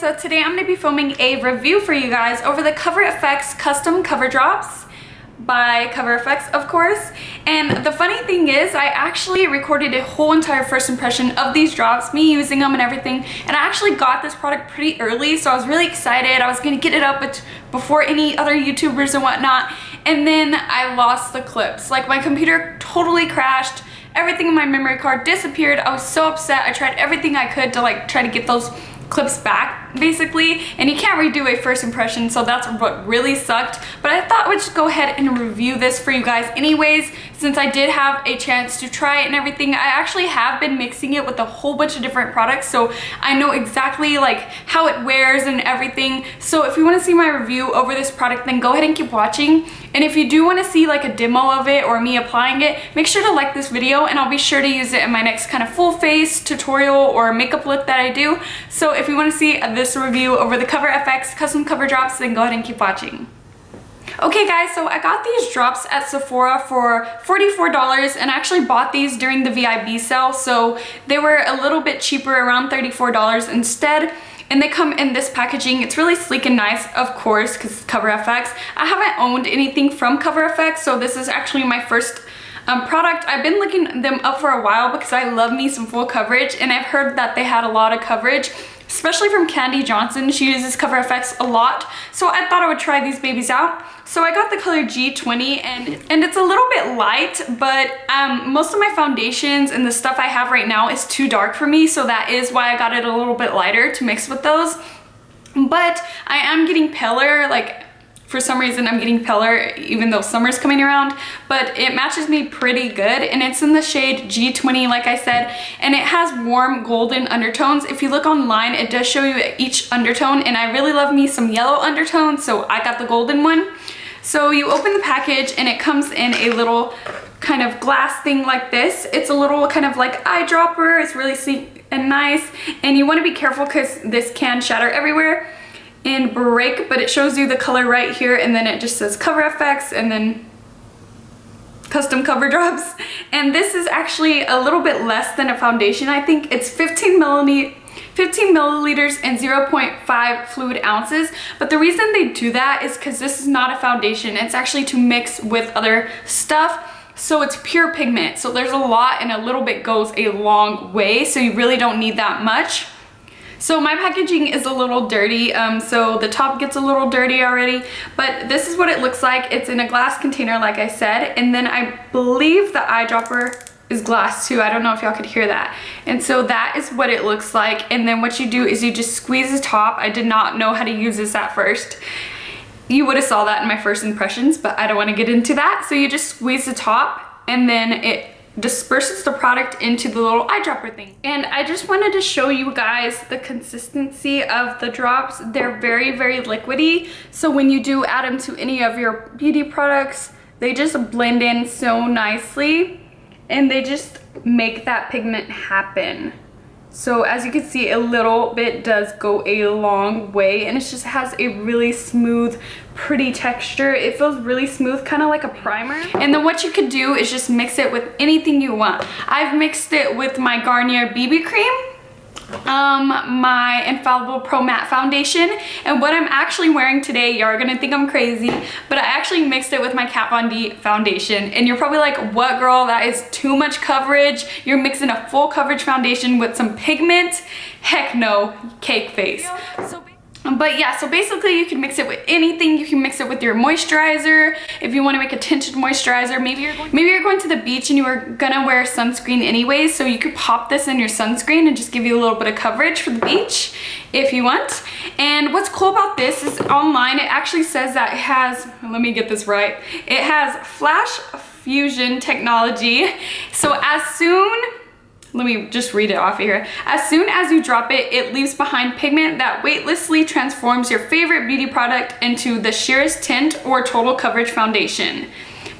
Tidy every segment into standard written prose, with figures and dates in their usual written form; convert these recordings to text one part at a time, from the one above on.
guys, so today I'm going to be filming a review for you guys over the Cover FX custom cover drops by Cover FX, of course. And the funny thing is, I actually recorded a whole entire first impression of these drops, me using them and everything, and I actually got this product pretty early, so I was really excited. I was going to get it up before any other YouTubers and whatnot, and then I lost the clips. Like, my computer totally crashed. Everything in my memory card disappeared. I was so upset. I tried everything I could to like try to get those clips back, basically, and you can't redo a first impression, so that's what really sucked. But I thought I would just go ahead and review this for you guys anyways, since I did have a chance to try it and everything. I actually have been mixing it with a whole bunch of different products, so I know exactly like how it wears and everything. So if you want to see my review over this product, then go ahead and keep watching. And if you do want to see like a demo of it or me applying it, make sure to like this video, and I'll be sure to use it in my next kind of full face tutorial or makeup look that I do. So if you want to see this review over the Cover FX custom cover drops, then go ahead and keep watching. Okay guys, so I got these drops at Sephora for $44, and I actually bought these during the VIB sale, so they were a little bit cheaper, around $34 instead. And they come in this packaging. It's really sleek and nice, of course, because it's Cover FX. I haven't owned anything from Cover FX, so this is actually my first product. I've been looking them up for a while because I love me some full coverage, and I've heard that they had a lot of coverage, especially from Candy Johnson. She uses Cover FX a lot, so I thought I would try these babies out. So I got the color G20, and it's a little bit light, but most of my foundations and the stuff I have right now is too dark for me, so that is why I got it a little bit lighter to mix with those. But I am getting paler, like for some reason I'm getting paler even though summer's coming around, but it matches me pretty good, and it's in the shade G20 like I said, and it has warm golden undertones. If you look online, it does show you each undertone, and I really love me some yellow undertones, so I got the golden one. So you open the package and it comes in a little kind of glass thing like this. It's a little kind of like eyedropper. It's really sleek and nice, and you want to be careful because this can shatter everywhere and break, but it shows you the color right here, and then it just says Cover FX and then custom cover drops. And this is actually a little bit less than a foundation. I think it's 15 milliliters and 0.5 fluid ounces, but the reason they do that is because this is not a foundation. It's actually to mix with other stuff, so it's pure pigment, so there's a lot, and a little bit goes a long way, so you really don't need that much. So my packaging is a little dirty, so the top gets a little dirty already, but this is what it looks like. It's in a glass container like I said, and then I believe the eyedropper is glass too. I don't know if y'all could hear that. And so that is what it looks like, and then what you do is you just squeeze the top. I did not know how to use this at first. You would have saw that in my first impressions, but I don't want to get into that. So you just squeeze the top, and then it disperses the product into the little eyedropper thing. And I just wanted to show you guys the consistency of the drops. They're very, very liquidy, so when you do add them to any of your beauty products, they just blend in so nicely, and they just make that pigment happen. So as you can see, a little bit does go a long way, and it just has a really smooth, pretty texture. It feels really smooth, kind of like a primer. And then what you could do is just mix it with anything you want. I've mixed it with my Garnier BB cream, my Infallible Pro Matte foundation, and what I'm actually wearing today, y'all are gonna think I'm crazy, but I actually mixed it with my Kat Von D foundation. And you're probably like, what girl, that is too much coverage. You're mixing a full coverage foundation with some pigment. Heck no, cake face. But yeah, so basically you can mix it with anything. You can mix it with your moisturizer if you want to make a tinted moisturizer. Maybe you're going to the beach and you are gonna wear sunscreen anyways, so you could pop this in your sunscreen and just give you a little bit of coverage for the beach if you want. And what's cool about this is online it actually says that it has, let me get this right, it has flash fusion technology. So as soon, let me just read it off of here. As soon as you drop it, it leaves behind pigment that weightlessly transforms your favorite beauty product into the sheerest tint or total coverage foundation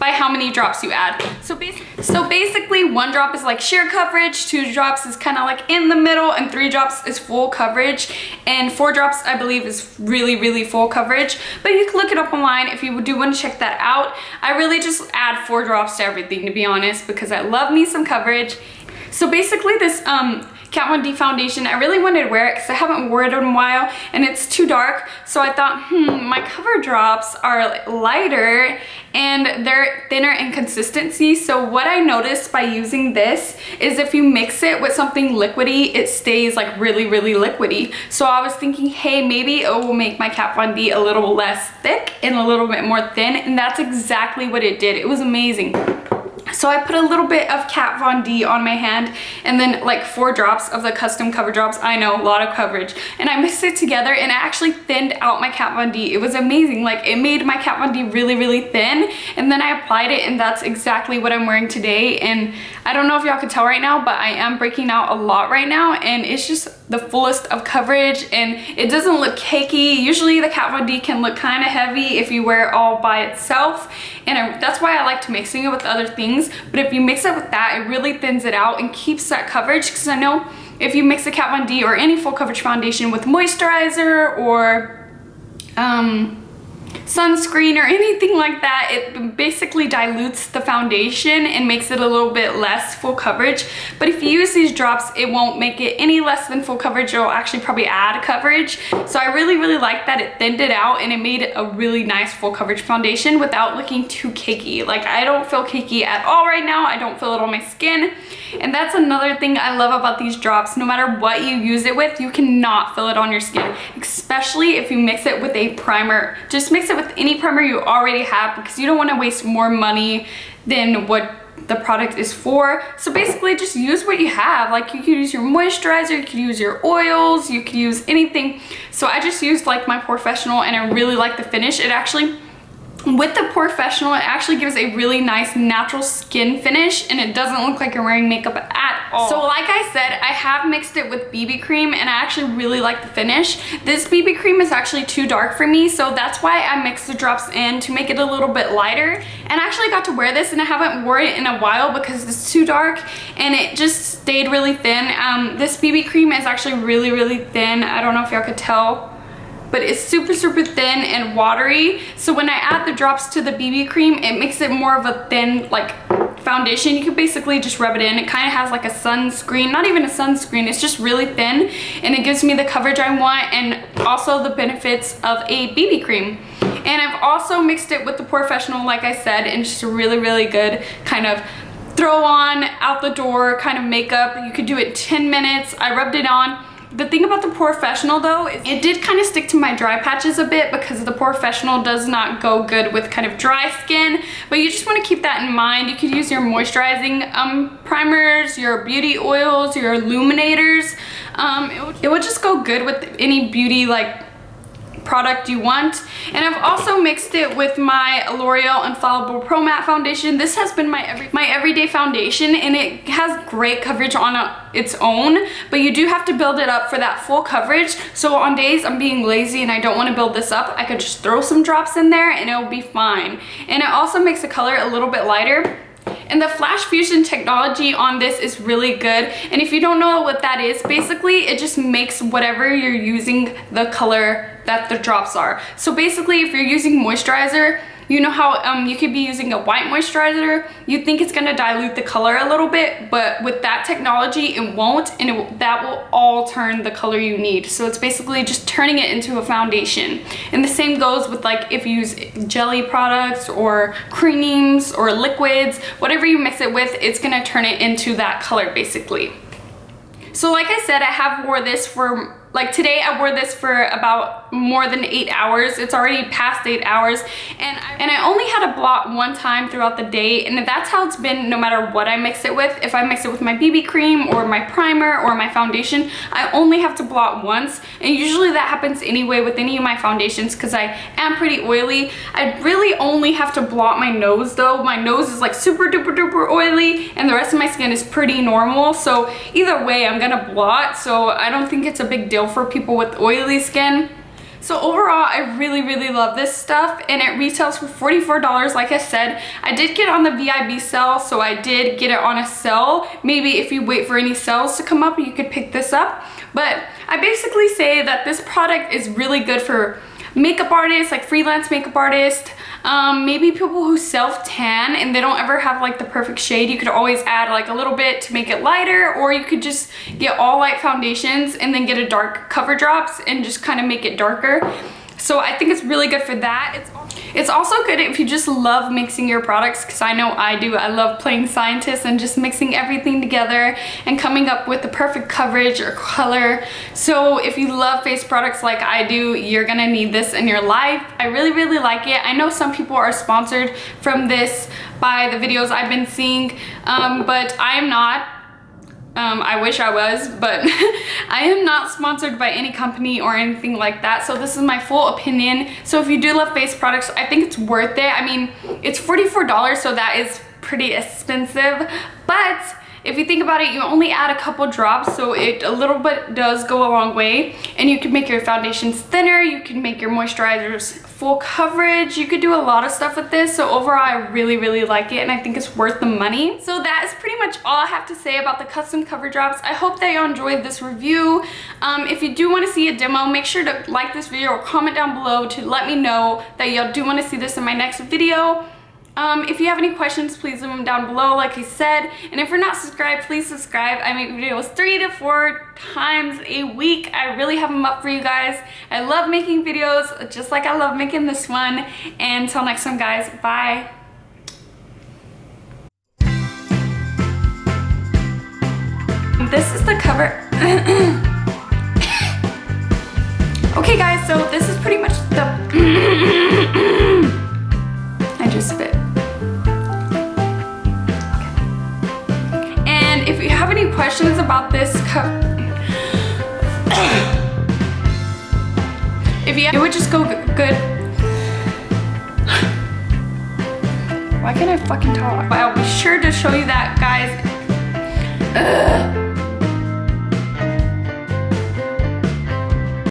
by how many drops you add. So basically 1 drop is like sheer coverage, 2 drops is kind of like in the middle, and 3 drops is full coverage, and 4 drops I believe is really, really full coverage. But you can look it up online if you do want to check that out. I really just add 4 drops to everything, to be honest, because I love me some coverage. So basically this Kat Von D foundation. I really wanted to wear it because I haven't worn it in a while and it's too dark. So I thought, my cover drops are lighter and they're thinner in consistency. So what I noticed by using this is if you mix it with something liquidy, it stays like really, really liquidy. So I was thinking, hey, maybe it will make my Kat Von D a little less thick and a little bit more thin. And that's exactly what it did. It was amazing. So I put a little bit of Kat Von D on my hand and then like 4 drops of the custom cover drops. I know, a lot of coverage. And I mixed it together and it actually thinned out my Kat Von D. It was amazing. Like it made my Kat Von D really, really thin. And then I applied it and that's exactly what I'm wearing today. And I don't know if y'all can tell right now, but I am breaking out a lot right now. And it's just the fullest of coverage and it doesn't look cakey. Usually the Kat Von D can look kind of heavy if you wear it all by itself. And that's why I like mixing it with other things. But if you mix it with that, it really thins it out and keeps that coverage, because I know if you mix the Kat Von D or any full coverage foundation with moisturizer or sunscreen or anything like that, it basically dilutes the foundation and makes it a little bit less full coverage. But if you use these drops, it won't make it any less than full coverage. It'll actually probably add coverage. So I really, really like that it thinned it out and it made a really nice full coverage foundation without looking too cakey. Like I don't feel cakey at all right now. I don't feel it on my skin. And that's another thing I love about these drops. No matter what you use it with, you cannot feel it on your skin, especially if you mix it with a primer. Just mix it with any primer you already have because you don't want to waste more money than what the product is for. So basically just use what you have. Like you could use your moisturizer, you could use your oils, you could use anything. So I just used like my Professional and I really like the finish. It actually, with the Professional, it actually gives a really nice natural skin finish and it doesn't look like you're wearing makeup at all. So like I said, I have mixed it with BB cream and I actually really like the finish. This BB cream is actually too dark for me, so that's why I mixed the drops in to make it a little bit lighter. And I actually got to wear this and I haven't worn it in a while because it's too dark and it just stayed really thin. This BB cream is actually really, really thin. I don't know if y'all could tell, but it's super, super thin and watery. So when I add the drops to the BB cream, it makes it more of a thin like foundation. You can basically just rub it in. It kind of has like a sunscreen, not even a sunscreen, it's just really thin and it gives me the coverage I want and also the benefits of a BB cream. And I've also mixed it with the Professional, like I said, and just a really, really good kind of throw on out the door kind of makeup. You could do it 10 minutes. I rubbed it on. The thing about the Professional though is it did kind of stick to my dry patches a bit because the Professional does not go good with kind of dry skin, but you just want to keep that in mind. You could use your moisturizing primers, your beauty oils, your illuminators. It would just go good with any beauty like product you want. And I've also mixed it with my L'Oreal Infallible Pro Matte foundation. This has been my everyday foundation and it has great coverage on its own, but you do have to build it up for that full coverage. So on days I'm being lazy and I don't want to build this up, I could just throw some drops in there and it'll be fine. And it also makes the color a little bit lighter. And the flash fusion technology on this is really good. And if you don't know what that is, basically it just makes whatever you're using the color that the drops are. So basically if you're using moisturizer, you know how you could be using a white moisturizer, you think it's gonna dilute the color a little bit, but with that technology it won't, and that will all turn the color you need. So it's basically just turning it into a foundation. And the same goes with like if you use jelly products or creams or liquids, whatever you mix it with, it's gonna turn it into that color basically. So like I said, I have wore this for like today I wore this for about more than 8 hours. It's already past 8 hours and I only had to blot one time throughout the day, and that's how it's been no matter what I mix it with. If I mix it with my BB cream or my primer or my foundation, I only have to blot once, and usually that happens anyway with any of my foundations because I am pretty oily. I really only have to blot my nose though. My nose is like super duper duper oily and the rest of my skin is pretty normal, so either way I'm gonna blot, so I don't think it's a big deal for people with oily skin. So overall, I really, really love this stuff, and it retails for $44. Like I said, I did get on the VIB sale, so I did get it on a sale. Maybe if you wait for any sales to come up, you could pick this up. But I basically say that this product is really good for makeup artists, like freelance makeup artists, maybe people who self-tan and they don't ever have like the perfect shade. You could always add like a little bit to make it lighter, or you could just get all light foundations and then get a dark cover drops and just kind of make it darker. So I think it's really good for that. It's also good if you just love mixing your products, because I know I do. I love playing scientist and just mixing everything together and coming up with the perfect coverage or color. So if you love face products like I do, you're gonna need this in your life. I really, really like it. I know some people are sponsored from this by the videos I've been seeing, but I am not. I wish I was, but I am not sponsored by any company or anything like that. So this is my full opinion. So if you do love face products, I think it's worth it. I mean, it's $44, so that is pretty expensive. But if you think about it, you only add a couple drops, so it a little bit does go a long way. And you can make your foundations thinner, you can make your moisturizers full coverage, you could do a lot of stuff with this. So overall, I really, really like it, and I think it's worth the money. So that is pretty much all I have to say about the custom cover drops. I hope that you enjoyed this review. If you do want to see a demo, make sure to like this video or comment down below to let me know that y'all do want to see this in my next video. If you have any questions, please leave them down below, like I said. And if you're not subscribed, please subscribe. I make videos 3 to 4 times a week. I really have them up for you guys. I love making videos, just like I love making this one. And until next time, guys, bye. This is the cover. Okay, guys, so this is pretty much the... I just spit. If you have any questions about this if you, it would just go good. Why can't I fucking talk? I'll be sure to show you that, guys.